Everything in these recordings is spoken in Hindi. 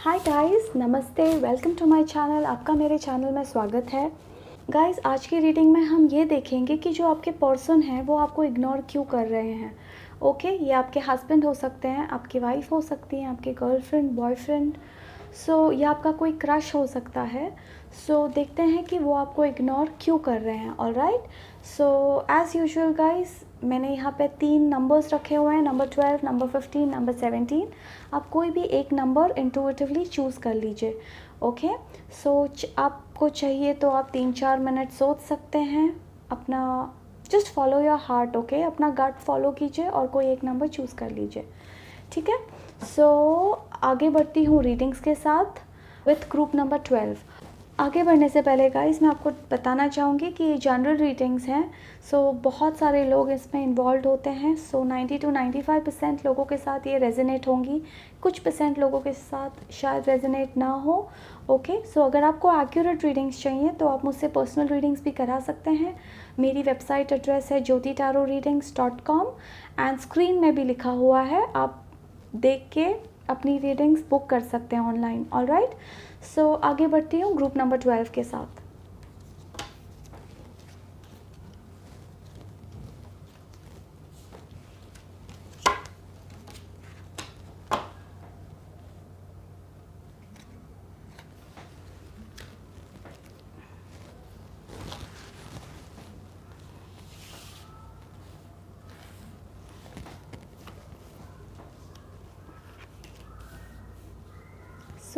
हाय गाइस, नमस्ते, वेलकम टू माय चैनल। आपका मेरे चैनल में स्वागत है। गाइस, आज की रीडिंग में हम ये देखेंगे कि जो आपके पर्सन हैं वो आपको इग्नोर क्यों कर रहे हैं। ओके, ये आपके हस्बैंड हो सकते हैं, आपकी वाइफ हो सकती हैं, आपके गर्लफ्रेंड, बॉयफ्रेंड, ये आपका कोई क्रश हो सकता है। देखते हैं कि वो आपको इग्नोर क्यों कर रहे हैं। ऑलराइट, एज़ यूजुअल गाइस, मैंने यहाँ पे 3 नंबर्स रखे हुए हैं, नंबर 12, नंबर 15, नंबर 17। आप कोई भी एक नंबर इंट्यूटिवली चूज़ कर लीजिए। ओके, आपको चाहिए तो आप 3-4 मिनट सोच सकते हैं। अपना just follow your heart. Okay, अपना गट फॉलो कीजिए और कोई एक नंबर चूज़ कर लीजिए। ठीक है, आगे बढ़ती हूँ रीडिंग्स के साथ विथ ग्रुप नंबर 12। आगे बढ़ने से पहले गाइस, मैं आपको बताना चाहूँगी कि ये जनरल रीडिंग्स हैं। बहुत सारे लोग इसमें इन्वॉल्व होते हैं। 90 to 95% लोगों के साथ ये रेजोनेट होंगी, कुछ % लोगों के साथ शायद रेजोनेट ना हो। ओके, अगर आपको एक्यूरेट रीडिंग्स चाहिए तो आप मुझसे पर्सनल रीडिंग्स भी करा सकते हैं। मेरी वेबसाइट एड्रेस है jyotitarotreadings.com एंड स्क्रीन में भी लिखा हुआ है, आप देख के अपनी रीडिंग्स बुक कर सकते हैं ऑनलाइन। ऑलराइट, आगे बढ़ती हूँ ग्रुप नंबर 12 के साथ।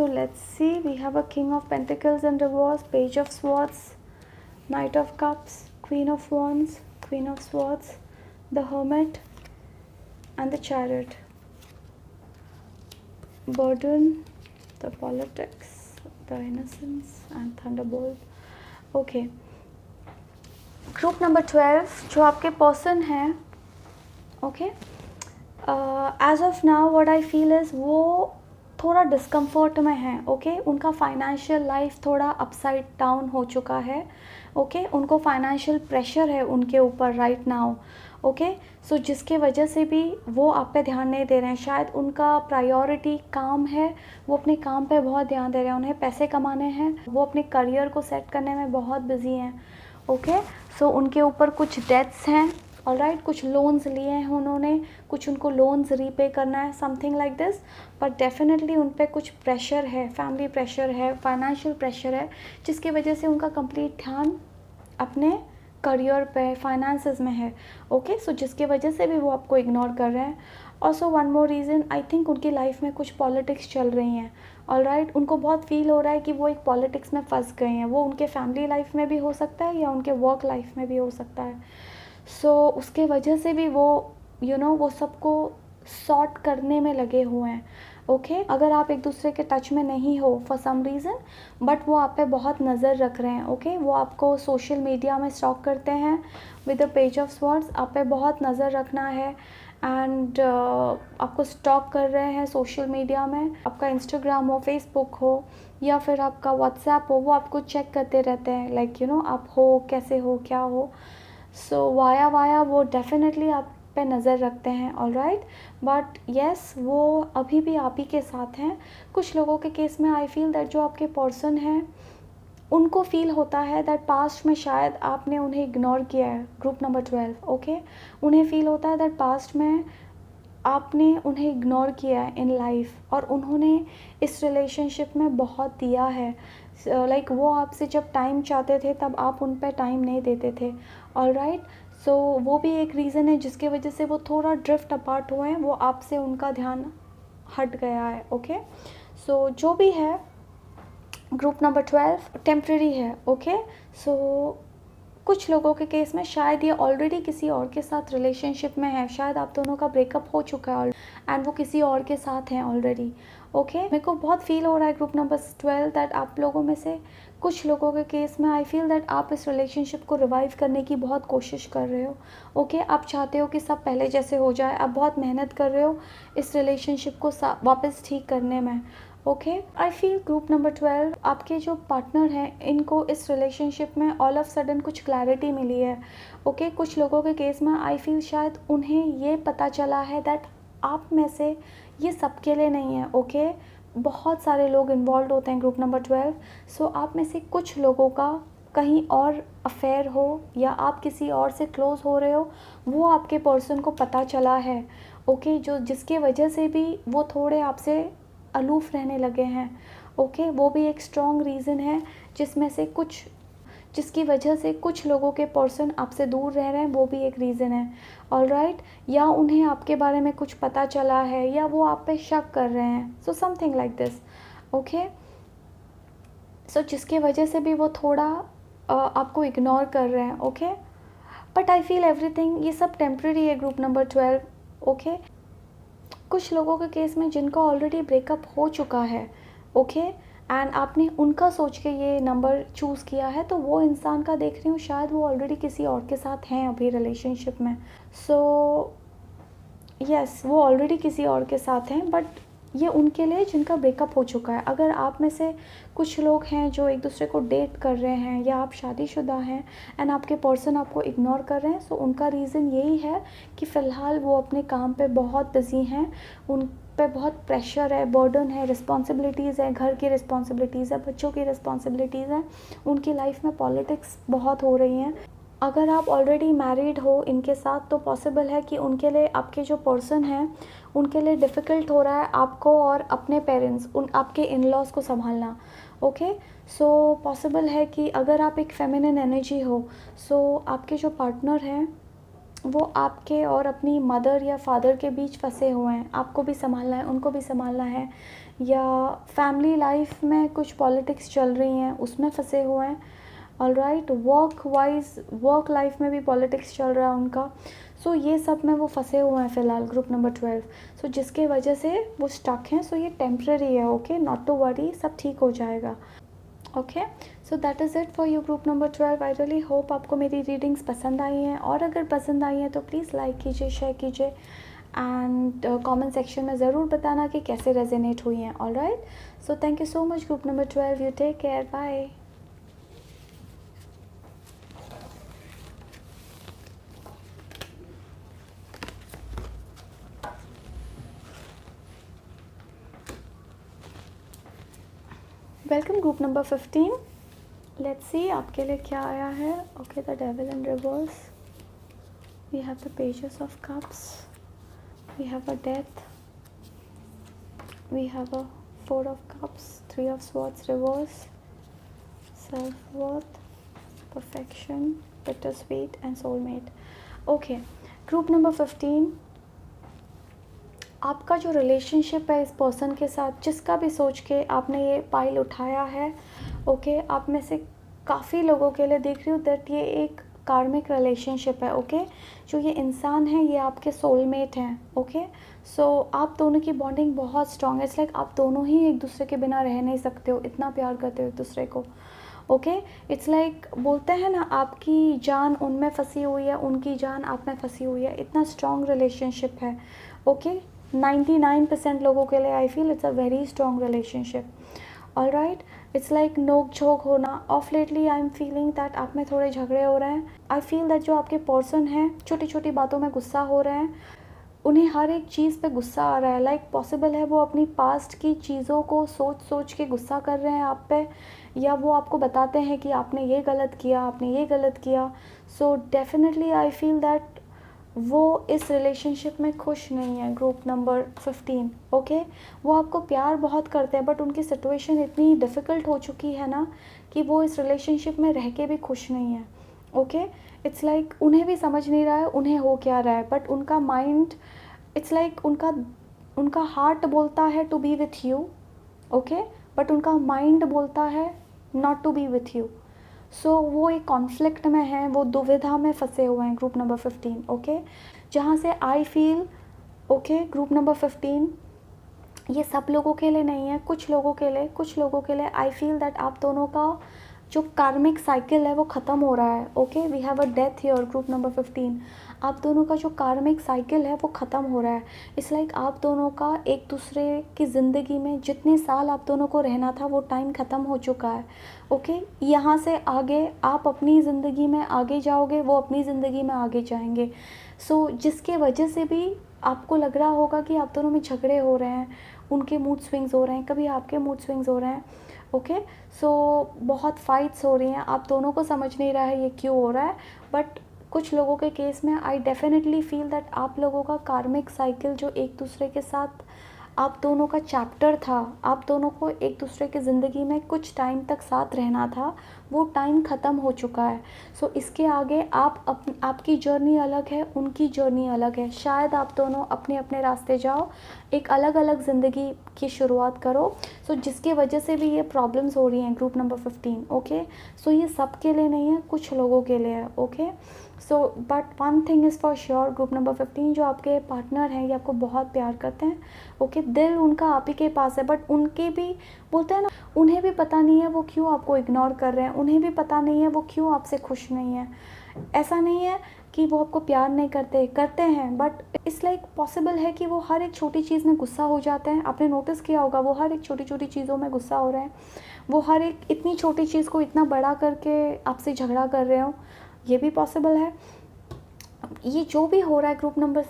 Let's see, we have a King of Pentacles in reverse, Page of Swords, Knight of Cups, Queen of Wands, Queen of Swords, the Hermit and the Chariot. Burden, the Politics, the Innocence and Thunderbolt. Okay, group number 12 जो आपके पर्सन हैं, okay, as of now what I feel is वो थोड़ा डिस्कम्फर्ट में है। ओके, उनका फाइनेंशियल लाइफ थोड़ा अपसाइड डाउन हो चुका है। ओके, उनको फाइनेंशियल प्रेशर है उनके ऊपर राइट नाउ। ओके, जिसके वजह से भी वो आप पे ध्यान नहीं दे रहे हैं। शायद उनका प्रायोरिटी काम है, वो अपने काम पे बहुत ध्यान दे रहे हैं, उन्हें पैसे कमाने हैं, वो अपने करियर को सेट करने में बहुत बिजी हैं। ओके, उनके ऊपर कुछ डेट्स हैं। ऑलराइट, कुछ लोन्स लिए हैं उन्होंने, कुछ उनको लोन्स रीपे करना है, समथिंग लाइक दिस। पर डेफिनेटली उन पे कुछ प्रेशर है, फैमिली प्रेशर है, फाइनेंशियल प्रेशर है, जिसकी वजह से उनका कंप्लीट ध्यान अपने करियर पे, फाइनेंसेस में है। ओके, जिसकी वजह से भी वो आपको इग्नोर कर रहे हैं। Also one more reason, I think उनकी लाइफ में कुछ पॉलिटिक्स चल रही हैं। ऑलराइट, उनको बहुत फील हो रहा है कि वो एक पॉलिटिक्स में फंस गए हैं। वो उनके फैमिली लाइफ में भी हो सकता है या उनके वर्क लाइफ में भी हो सकता है। उसके वजह से भी वो वो सबको सॉर्ट करने में लगे हुए हैं। ओके, अगर आप एक दूसरे के टच में नहीं हो फॉर सम रीज़न, बट वो आप पे बहुत नज़र रख रहे हैं। ओके, वो आपको सोशल मीडिया में स्टॉक करते हैं with the page of swords. आप पे बहुत नज़र रखना है एंड आपको स्टॉक कर रहे हैं सोशल मीडिया में। आपका इंस्टाग्राम हो, फेसबुक हो या फिर आपका व्हाट्सएप हो, वो आपको चेक करते रहते हैं, लाइक आप हो, कैसे हो, क्या हो। वाया वो डेफिनेटली आप पे नज़र रखते हैं। ऑलराइट, बट येस, वो अभी भी आप ही के साथ हैं। कुछ लोगों के केस में आई फील दैट जो आपके पर्सन हैं उनको फील होता है दैट पास्ट में शायद आपने उन्हें इग्नोर किया है। ग्रुप नंबर 12, ओके, उन्हें फील होता है दैट पास्ट में आपने उन्हें इग्नोर किया है इन लाइफ, और उन्होंने इस रिलेशनशिप में बहुत दिया है। लाइक वो आपसे जब टाइम चाहते थे तब आप उन पर टाइम नहीं देते थे। ऑलराइट, वो भी एक रीज़न है जिसकी वजह से वो थोड़ा ड्रिफ्ट अपार्ट हुए हैं, वो आपसे उनका ध्यान हट गया है। ओके, जो भी है, ग्रुप नंबर 12 टेम्प्रेरी है। ओके, कुछ लोगों के केस में शायद ये ऑलरेडी किसी और के साथ रिलेशनशिप में है। शायद आप दोनों का ब्रेकअप हो चुका है एंड वो किसी और के साथ हैं ऑलरेडी। ओके, मेरे को बहुत फील हो रहा है ग्रुप नंबर 12 दैट आप लोगों में से कुछ लोगों के केस में आई फील दैट आप इस रिलेशनशिप को रिवाइव करने की बहुत कोशिश कर रहे हो। ओके, आप चाहते हो कि सब पहले जैसे हो जाए, आप बहुत मेहनत कर रहे हो इस रिलेशनशिप को वापस ठीक करने में। Okay, I feel group number 12 आपके जो पार्टनर हैं इनको इस रिलेशनशिप में ऑल ऑफ सडन कुछ क्लैरिटी मिली है। ओके, कुछ लोगों के केस में आई फील शायद उन्हें ये पता चला है दैट आप में से ये सबके लिए नहीं है। ओके, बहुत सारे लोग इन्वॉल्व होते हैं ग्रुप नंबर 12। सो आप में से कुछ लोगों का कहीं और अफेयर हो या आप किसी और से क्लोज़ हो रहे हो, वो आपके पर्सन को पता चला है, ओके, जो जिसके वजह से भी वो थोड़े आपसे अलूफ़ रहने लगे हैं, ओके। वो भी एक स्ट्रॉन्ग रीज़न है जिसकी वजह से कुछ लोगों के पर्सन आपसे दूर रह रहे हैं, वो भी एक रीज़न है, ऑलराइट। या उन्हें आपके बारे में कुछ पता चला है या वो आप पे शक कर रहे हैं, so something like this, okay. So जिसकी वजह से भी वो थोड़ा आपको इग्नोर कर रहे हैं, okay. But I feel everything, ये सब टेम्प्रेरी है ग्रुप नंबर 12, ओके। कुछ लोगों के केस में जिनका ऑलरेडी ब्रेकअप हो चुका है, ओके, एंड आपने उनका सोच के ये नंबर चूज़ किया है, तो वो इंसान का देख रही हूँ शायद वो ऑलरेडी किसी और के साथ हैं अभी रिलेशनशिप में। सो यस, वो ऑलरेडी किसी और के साथ हैं, बट ये उनके लिए जिनका ब्रेकअप हो चुका है। अगर आप में से कुछ लोग हैं जो एक दूसरे को डेट कर रहे हैं या आप शादीशुदा हैं एंड आपके पर्सन आपको इग्नोर कर रहे हैं, सो उनका रीज़न यही है कि फ़िलहाल वो अपने काम पे बहुत बिज़ी हैं, उन पे बहुत प्रेशर है, बर्डन है, रिस्पॉन्सिबिलिटीज़ है, घर की रिस्पॉन्सिबिलिटीज़ है, बच्चों की रिस्पॉन्सिबिलिटीज़ हैं, उनकी लाइफ में पॉलिटिक्स बहुत हो रही हैं। अगर आप ऑलरेडी मैरिड हो इनके साथ, तो पॉसिबल है कि उनके लिए आपके जो पर्सन हैं उनके लिए डिफ़िकल्ट हो रहा है आपको और अपने पेरेंट्स, आपके इन लॉज़ को संभालना, ओके। सो पॉसिबल है कि अगर आप एक फेमिनिन एनर्जी हो, सो आपके जो पार्टनर हैं वो आपके और अपनी मदर या फादर के बीच फंसे हुए हैं, आपको भी संभालना है, उनको भी संभालना है, या फैमिली लाइफ में कुछ पॉलिटिक्स चल रही हैं उसमें फंसे हुए हैं, ऑलराइट। वर्क लाइफ में भी पॉलिटिक्स चल रहा है उनका। सो ये सब में वो फंसे हुए हैं फ़िलहाल ग्रुप नंबर 12। सो जिसके वजह से वो स्टक हैं। सो ये टेम्प्रेरी है, ओके, नॉट टू वरी, सब ठीक हो जाएगा, okay. So that is it for you group number 12। I really hope आपको मेरी रीडिंग्स पसंद आई हैं, और अगर पसंद आई हैं तो प्लीज़ लाइक कीजिए, शेयर कीजिए, एंड कमेंट सेक्शन में ज़रूर बताना कि कैसे रेजोनेट हुई हैं, alright. So thank you so much group number 12, you take care, bye. Welcome group number 15। Let's see आपके लिए क्या आया है। Okay, the devil in reverse, we have the pages of cups, we have a death, we have a 4 of cups, 3 of swords reverse, self worth, perfection, bitter sweet and soulmate. Okay, group number 15, आपका जो रिलेशनशिप है इस पर्सन के साथ, जिसका भी सोच के आपने ये पाइल उठाया है, ओके, आप में से काफ़ी लोगों के लिए देख रही हूँ दैट ये एक कार्मिक रिलेशनशिप है, ओके। जो ये इंसान है ये आपके सोलमेट हैं, ओके। सो आप दोनों की बॉन्डिंग बहुत स्ट्रॉन्ग है। इट्स लाइक आप दोनों ही एक दूसरे के बिना रह नहीं सकते हो, इतना प्यार करते हो एक दूसरे को, ओके। इट्स लाइक बोलते हैं ना, आपकी जान उनमें फंसी हुई है, उनकी जान आप में फंसी हुई है, इतना स्ट्रॉन्ग रिलेशनशिप है, ओके। 99% लोगों के लिए I feel it's a very strong relationship, alright. It's like नोक झोंक होना। Of lately I am feeling that आप में थोड़े झगड़े हो रहे हैं। आई फील दैट जो आपके पर्सन हैं छोटी छोटी बातों में गुस्सा हो रहे हैं, उन्हें हर एक चीज़ पे गुस्सा आ रहा है। लाइक पॉसिबल है वो अपनी पास्ट की चीज़ों को सोच सोच के गुस्सा कर रहे हैं आप पे, या वो आपको बताते हैं कि आपने ये गलत किया, आपने ये गलत किया। So definitely I feel that वो इस रिलेशनशिप में खुश नहीं है ग्रुप नंबर 15, ओके। वो आपको प्यार बहुत करते हैं, बट उनकी सिचुएशन इतनी डिफ़िकल्ट हो चुकी है ना कि वो इस रिलेशनशिप में रह के भी खुश नहीं है, ओके। इट्स लाइक उन्हें भी समझ नहीं रहा है उन्हें हो क्या रहा है, बट उनका माइंड, इट्स लाइक उनका हार्ट बोलता है to be with you, okay, but उनका माइंड बोलता है not to be with you. So वो एक कॉन्फ्लिक्ट में है, वो दुविधा में फंसे हुए हैं ग्रुप नंबर 15, ओके। जहाँ से I feel, okay, group number 15 ये सब लोगों के लिए नहीं है, कुछ लोगों के लिए आई फील दैट आप दोनों का जो कार्मिक साइकिल है वो ख़त्म हो रहा है, okay. We have a death here group number 15। आप दोनों का जो कार्मिक साइकिल है वो ख़त्म हो रहा है। इट्स लाइक आप दोनों का एक दूसरे की ज़िंदगी में जितने साल आप दोनों को रहना था वो टाइम ख़त्म हो चुका है, ओके। यहाँ से आगे आप अपनी ज़िंदगी में आगे जाओगे, वो अपनी ज़िंदगी में आगे जाएंगे। सो जिसके वजह से भी आपको लग रहा होगा कि आप दोनों में झगड़े हो रहे हैं, उनके मूड स्विंग्स हो रहे हैं, कभी आपके मूड स्विंग्स हो रहे हैं। ओके, सो बहुत फाइट्स हो रही हैं, आप दोनों को समझ नहीं रहा है ये क्यों हो रहा है। बट कुछ लोगों के केस में आई डेफिनेटली फील दैट आप लोगों का कार्मिक साइकिल जो एक दूसरे के साथ आप दोनों का चैप्टर था, आप दोनों को एक दूसरे की ज़िंदगी में कुछ टाइम तक साथ रहना था, वो टाइम ख़त्म हो चुका है। सो इसके आगे आपकी जर्नी अलग है, उनकी जर्नी अलग है। शायद आप दोनों अपने अपने रास्ते जाओ, एक अलग अलग ज़िंदगी की शुरुआत करो। सो जिसकी वजह से भी ये प्रॉब्लम्स हो रही हैं ग्रुप नंबर 15। ओके, सो ये सब के लिए नहीं है, कुछ लोगों के लिए है। Okay, so but one thing is for sure, group number 15 जो आपके पार्टनर हैं ये आपको बहुत प्यार करते हैं। ओके, दिल उनका आप ही के पास है, बट उनके भी बोलते हैं ना, उन्हें भी पता नहीं है वो क्यों आपको इग्नोर कर रहे हैं, उन्हें भी पता नहीं है वो क्यों आपसे खुश नहीं है। ऐसा नहीं है कि वो आपको प्यार नहीं करते हैं, बट इट्स लाइक पॉसिबल है कि वो हर एक छोटी चीज़ में गुस्सा हो जाते हैं। आपने नोटिस किया होगा वो हर एक छोटी छोटी चीज़ों में गुस्सा हो रहे हैं, वो हर एक इतनी छोटी चीज़ को इतना बड़ा करके आपसे झगड़ा कर रहे हो, ये भी पॉसिबल है। ये जो भी हो रहा है ग्रुप नंबर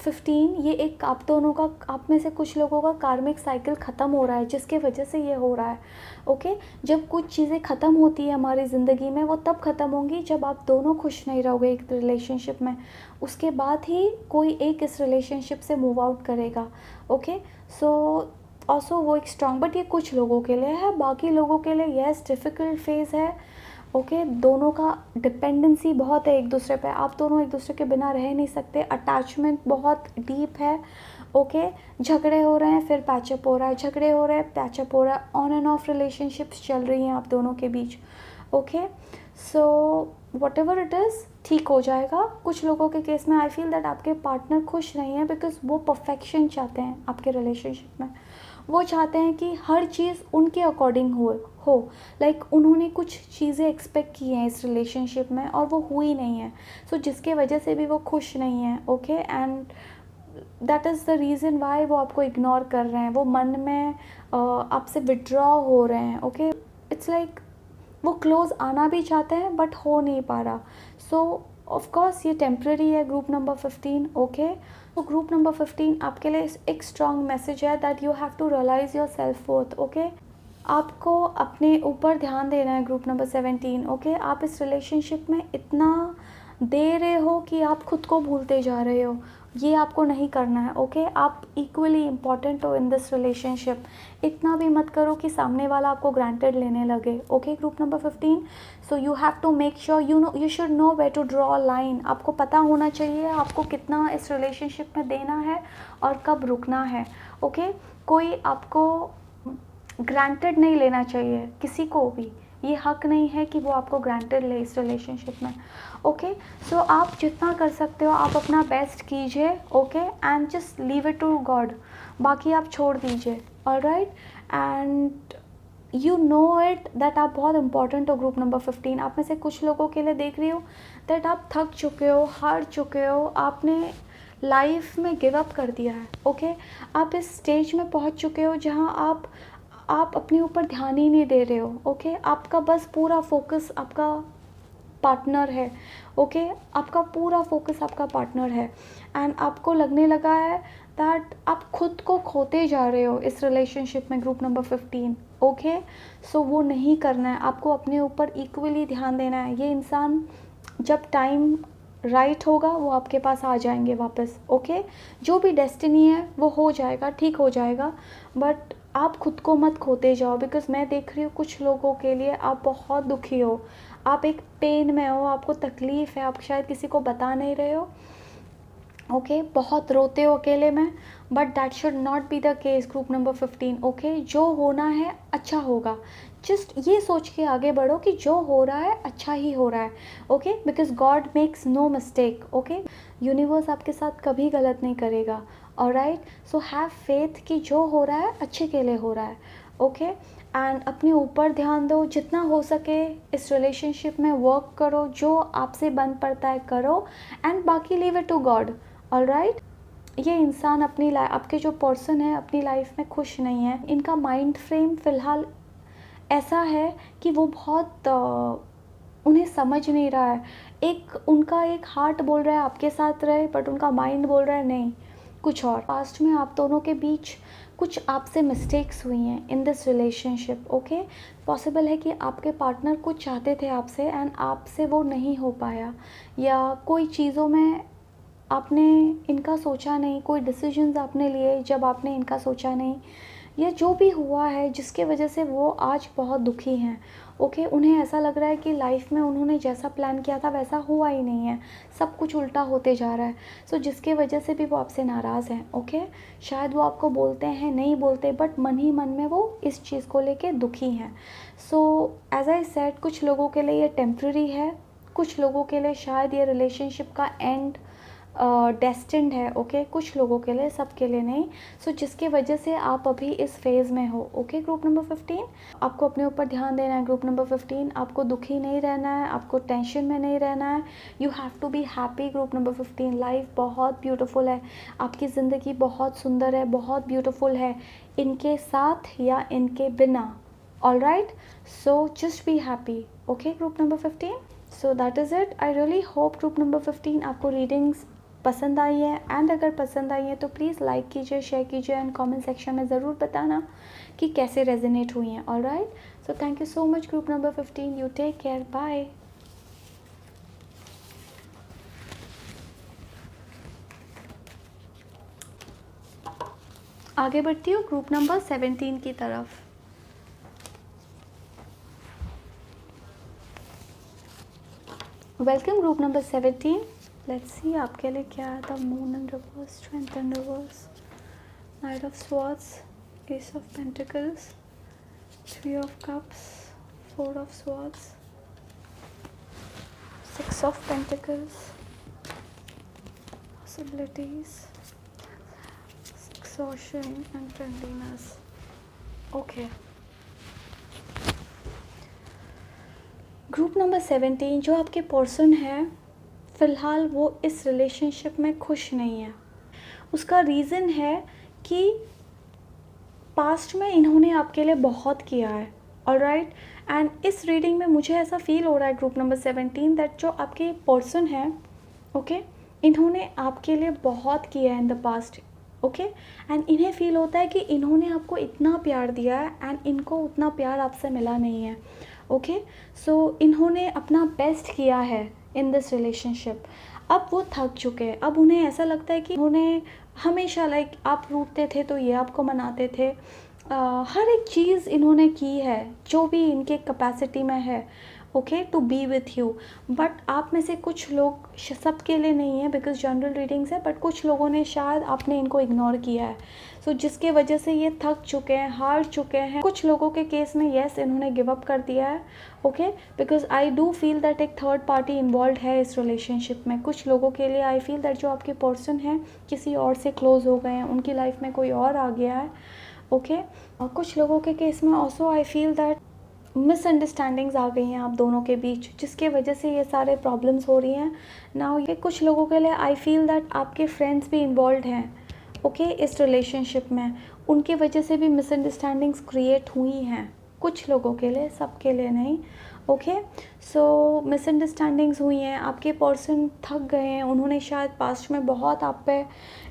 15, ये एक आप दोनों का, आप में से कुछ लोगों का कार्मिक साइकिल ख़त्म हो रहा है, जिसके वजह से ये हो रहा है। ओके, जब कुछ चीज़ें ख़त्म होती है हमारी ज़िंदगी में, वो तब ख़त्म होंगी जब आप दोनों खुश नहीं रहोगे एक रिलेशनशिप में, उसके बाद ही कोई एक इस रिलेशनशिप से मूव आउट करेगा। ओके, सो ऑल्सो वो एक स्ट्रॉन्ग, बट ये कुछ लोगों के लिए है, बाकी लोगों के लिए यस डिफ़िकल्ट फेज़ है। ओके, दोनों का डिपेंडेंसी बहुत है एक दूसरे पे, आप दोनों एक दूसरे के बिना रह नहीं सकते, अटैचमेंट बहुत डीप है। ओके, झगड़े हो रहे हैं फिर पैचअप हो रहा है, झगड़े हो रहे हैं पैचअप हो रहा है, ऑन एंड ऑफ रिलेशनशिप्स चल रही हैं आप दोनों के बीच। Okay, so whatever it is ठीक हो जाएगा। कुछ लोगों के केस में आई फील दैट आपके पार्टनर खुश नहीं है बिकॉज वो परफेक्शन चाहते हैं आपके रिलेशनशिप में, वो चाहते हैं कि हर चीज़ उनके अकॉर्डिंग हो लाइक उन्होंने कुछ चीज़ें एक्सपेक्ट की हैं इस रिलेशनशिप में और वो हुई नहीं है, सो जिसके वजह से भी वो खुश नहीं है। Okay, and that is the reason why वो आपको इग्नोर कर रहे हैं, वो मन में आपसे विड्रॉ हो रहे हैं। ओके, इट्स लाइक वो क्लोज़ आना भी चाहते हैं बट हो नहीं पा रहा। सो ऑफ कोर्स ये टेम्प्रेरी है ग्रुप नंबर 15। ओके, तो ग्रुप नंबर 15 आपके लिए एक स्ट्रॉन्ग मैसेज है that you have to realise your self worth. Okay, आपको अपने ऊपर ध्यान देना है ग्रुप नंबर 17। ओके, आप इस रिलेशनशिप में इतना दे रहे हो कि आप खुद को भूलते जा रहे हो, ये आपको नहीं करना है। ओके, आप इक्वली इम्पॉर्टेंट हो इन दिस रिलेशनशिप, इतना भी मत करो कि सामने वाला आपको ग्रांटेड लेने लगे। Okay, group number 15, so you have to make sure you should know where to draw line. आपको पता होना चाहिए आपको कितना इस रिलेशनशिप में देना है और कब रुकना है। ओके, कोई आपको ग्रांटेड नहीं लेना चाहिए, किसी को भी ये हक नहीं है कि वो आपको ग्रांटेड ले इस रिलेशनशिप में। ओके, सो आप जितना कर सकते हो आप अपना बेस्ट कीजिए। Okay, and just leave it to God, बाकी आप छोड़ दीजिए। Alright, and you know it that आप बहुत इंपॉर्टेंट हो ग्रुप नंबर 15। आप में से कुछ लोगों के लिए देख रही हो दैट आप थक चुके हो, हार चुके हो, आपने लाइफ में गिव अप कर दिया है। ओके, आप इस स्टेज में पहुंच चुके हो जहां आप अपने ऊपर ध्यान ही नहीं दे रहे हो। ओके, आपका बस पूरा फोकस आपका पार्टनर है। ओके, आपका पूरा फोकस आपका पार्टनर है एंड आपको लगने लगा है दैट आप खुद को खोते जा रहे हो इस रिलेशनशिप में ग्रुप नंबर 15। ओके, सो वो नहीं करना है, आपको अपने ऊपर इक्वली ध्यान देना है। ये इंसान जब टाइम राइट होगा वो आपके पास आ जाएंगे वापस। ओके, जो भी डेस्टिनी है वो हो जाएगा, ठीक हो जाएगा, बट आप खुद को मत खोते जाओ बिकॉज़ मैं देख रही हूँ कुछ लोगों के लिए आप बहुत दुखी हो, आप एक पेन में हो, आपको तकलीफ़ है, आप शायद किसी को बता नहीं रहे हो। ओके, बहुत रोते हो अकेले में, but that should not be the case group number 15। Okay, जो होना है अच्छा होगा, जस्ट ये सोच के आगे बढ़ो कि जो हो रहा है अच्छा ही हो रहा है। Okay, because God makes no mistake. Okay, universe आपके साथ कभी गलत नहीं करेगा। ऑलराइट, सो हैव फेथ कि जो हो रहा है अच्छे के लिए हो रहा है। ओके, एंड अपने ऊपर ध्यान दो, जितना हो सके इस रिलेशनशिप में वर्क करो, जो आपसे बन पड़ता है करो, एंड बाकी leave it to God. Alright, ये इंसान अपनी आपके जो पर्सन है अपनी लाइफ में खुश नहीं है, इनका माइंड फ्रेम फ़िलहाल ऐसा है कि वो बहुत उन्हें समझ नहीं रहा है। उनका एक हार्ट बोल रहा है आपके साथ रहे, बट उनका माइंड बोल रहा है नहीं कुछ और। पास्ट में आप दोनों के बीच कुछ आपसे मिस्टेक्स हुई हैं in this relationship. Okay, possible है कि आपके पार्टनर कुछ चाहते थे आपसे एंड आपसे वो नहीं हो पाया, या कोई चीज़ों में आपने इनका सोचा नहीं, कोई डिसीजंस आपने लिए जब आपने इनका सोचा नहीं, या जो भी हुआ है जिसके वजह से वो आज बहुत दुखी हैं। ओके, उन्हें ऐसा लग रहा है कि लाइफ में उन्होंने जैसा प्लान किया था वैसा हुआ ही नहीं है, सब कुछ उल्टा होते जा रहा है। सो जिसके वजह से भी वो आपसे नाराज़ हैं। ओके, शायद वो आपको बोलते हैं, नहीं बोलते, बट मन ही मन में वो इस चीज़ को लेके दुखी हैं। सो एज आई सेड, कुछ लोगों के लिए ये टेम्प्रेरी है, कुछ लोगों के लिए शायद ये रिलेशनशिप का एंड डेस्टिन्ड है। ओके, कुछ लोगों के लिए, सब के लिए नहीं। सो जिसकी वजह से आप अभी इस फेज़ में हो। ओके, ग्रुप नंबर 15, आपको अपने ऊपर ध्यान देना है। ग्रुप नंबर 15, आपको दुखी नहीं रहना है, आपको टेंशन में नहीं रहना है। You have to be happy. Group number 15, life बहुत ब्यूटीफुल है, आपकी ज़िंदगी बहुत सुंदर है, बहुत ब्यूटीफुल है, इनके साथ या इनके बिना। All right, so just be happy. Okay, group number 15, so that is it. I really hope group number 15 आपको रीडिंग्स पसंद आई है, एंड अगर पसंद आई है तो प्लीज़ लाइक कीजिए, शेयर कीजिए, एंड कमेंट सेक्शन में ज़रूर बताना कि कैसे रेजोनेट हुई हैं। All right, so thank you so much group number 15। You take care, bye. आगे बढ़ती हूँ ग्रुप नंबर 17 की तरफ। Welcome group number 17। Let's see आपके लिए क्या है। The moon in reverse, strength in reverse, knight of swords, ace of pentacles, three of cups, four of swords, six of pentacles, possibilities, exhaustion and friendliness. Okay, group number 17, जो आपके पर्सन है फ़िलहाल वो इस रिलेशनशिप में खुश नहीं है। उसका रीज़न है कि पास्ट में इन्होंने आपके लिए बहुत किया है। ऑलराइट, एंड इस रीडिंग में मुझे ऐसा फील हो रहा है ग्रुप नंबर 17 दैट जो आपके पर्सन है, ओके, इन्होंने आपके लिए बहुत किया है in the past. Okay, and इन्हें फील होता है कि इन्होंने आपको इतना प्यार दिया है एंड इनको उतना प्यार आपसे मिला नहीं है। ओके, सो इन्होंने अपना बेस्ट किया है इन दिस रिलेशनशिप। अब वो थक चुके हैं, अब उन्हें ऐसा लगता है कि उन्होंने हमेशा आप रूठते थे तो ये आपको मनाते थे। हर एक चीज़ इन्होंने की है जो भी इनके कैपेसिटी में है, okay, to be with you. But आप में से कुछ लोग, सब के लिए नहीं है बिकॉज जनरल रीडिंग्स है, बट कुछ लोगों ने शायद आपने इनको इग्नोर किया है। सो जिसके वजह से ये थक चुके हैं, हार चुके हैं। कुछ लोगों के केस में येस, इन्होंने गिव अप कर दिया है। Okay, because I do feel that एक थर्ड पार्टी इन्वॉल्व है इस रिलेशनशिप में। कुछ लोगों के लिए आई फील दैट जो आपके पर्सन हैं किसी और से क्लोज हो गए हैं, उनकी लाइफ में कोई और आ गया है। ओके, और कुछ लोगों के केस में also I feel that misunderstandings आ गई हैं आप दोनों के बीच, जिसके वजह से ये सारे प्रॉब्लम्स हो रही हैं नाउ। ये कुछ लोगों के लिए आई फील दैट आपके फ्रेंड्स भी इन्वॉल्व हैं, ओके, इस रिलेशनशिप में। उनकी वजह से भी मिसअंडरस्टैंडिंग्स क्रिएट हुई हैं कुछ लोगों के लिए, सब के लिए नहीं। ओके, सो मिसअंडरस्टैंडिंग्स हुई हैं, आपके पर्सन थक गए हैं। उन्होंने शायद पास्ट में बहुत आप पे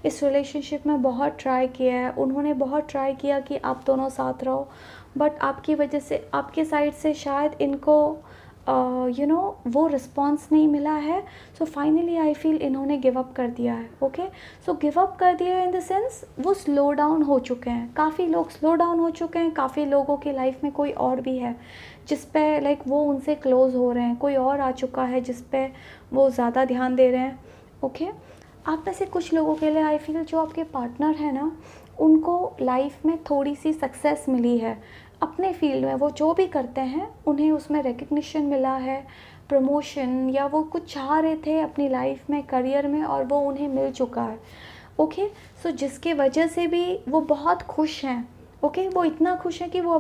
इस रिलेशनशिप में बहुत ट्राई किया है, उन्होंने बहुत ट्राई किया कि आप दोनों साथ रहो, बट आपकी वजह से, आपके साइड से शायद इनको वो रिस्पॉन्स नहीं मिला है। सो फाइनली आई फील इन्होंने गिव अप कर दिया है। ओके, सो गिव अप कर दिया इन द सेंस वो स्लो डाउन हो चुके हैं। काफ़ी लोग स्लो डाउन हो चुके हैं, काफ़ी लोगों की लाइफ में कोई और भी है जिस पे वो उनसे क्लोज़ हो रहे हैं, कोई और आ चुका है जिस पे वो ज़्यादा ध्यान दे रहे हैं। ओके, आप में से कुछ लोगों के लिए आई फील जो आपके पार्टनर है ना, उनको लाइफ में थोड़ी सी सक्सेस मिली है अपने फील्ड में। वो जो भी करते हैं उन्हें उसमें रिकग्निशन मिला है, प्रमोशन, या वो कुछ चाह रहे थे अपनी लाइफ में, करियर में, और वो उन्हें मिल चुका है। ओके, सो जिसके वजह से भी वो बहुत खुश हैं। ओके, वो इतना खुश हैं कि वो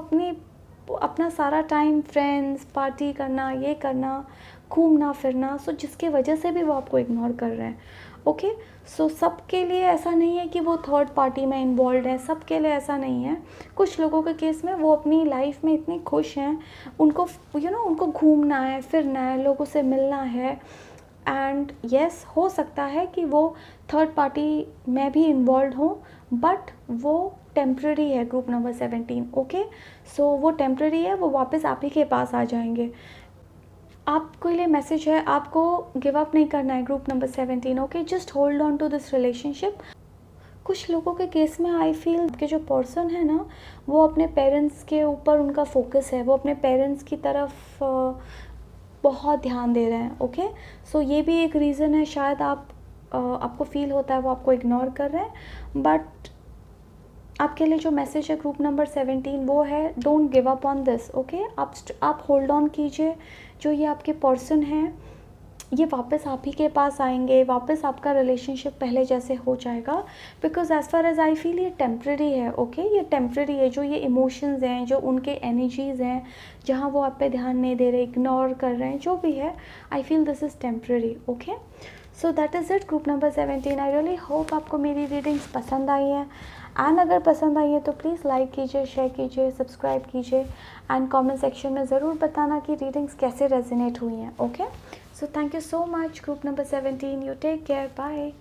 अपना सारा टाइम फ्रेंड्स, पार्टी करना, ये करना, घूमना फिरना, सो जिसके वजह से भी वो आपको इग्नोर कर रहे हैं। ओके, सो सबके लिए ऐसा नहीं है कि वो थर्ड पार्टी में इन्वॉल्व है, सबके लिए ऐसा नहीं है। कुछ लोगों के केस में वो अपनी लाइफ में इतने खुश हैं, उनको उनको घूमना है, फिरना है, लोगों से मिलना है, एंड येस, हो सकता है कि वो थर्ड पार्टी में भी इन्वॉल्व हो, बट वो टेम्प्रेरी है ग्रुप नंबर 17, ओके। सो वो टेम्प्रेरी है, वो वापस आप ही के पास आ जाएंगे। आपके लिए मैसेज है, आपको गिव अप नहीं करना है group number 17, okay. Just hold on to this relationship. कुछ लोगों के केस में आई फील कि जो पर्सन है ना, वो अपने पेरेंट्स के ऊपर उनका फोकस है, वो अपने पेरेंट्स की तरफ बहुत ध्यान दे रहे हैं, ओके। सो ये भी एक रीज़न है, शायद आपको फील होता है वो आपको इग्नोर कर रहे हैं। बट आपके लिए जो मैसेज है ग्रुप नंबर 17 वो है, don't give up on this, okay. आप होल्ड ऑन कीजिए। जो ये आपके पर्सन हैं, ये वापस आप ही के पास आएंगे, वापस आपका रिलेशनशिप पहले जैसे हो जाएगा। Because as far as I feel ये टेम्प्रेरी है, ओके। ये टेम्प्रेरी है। जो ये इमोशंस हैं, जो उनके एनर्जीज़ हैं, जहाँ वो आप पे ध्यान नहीं दे रहे, इग्नोर कर रहे हैं, जो भी है, I feel this is temporary, okay. So that is it group number 17। I really hope आपको मेरी रीडिंग्स पसंद आई हैं। एंड अगर पसंद आई है तो प्लीज़ लाइक कीजिए, शेयर कीजिए, सब्सक्राइब कीजिए एंड कमेंट सेक्शन में ज़रूर बताना कि रीडिंग्स कैसे रेजोनेट हुई हैं, okay. So thank you so much group number 17. You take care. Bye.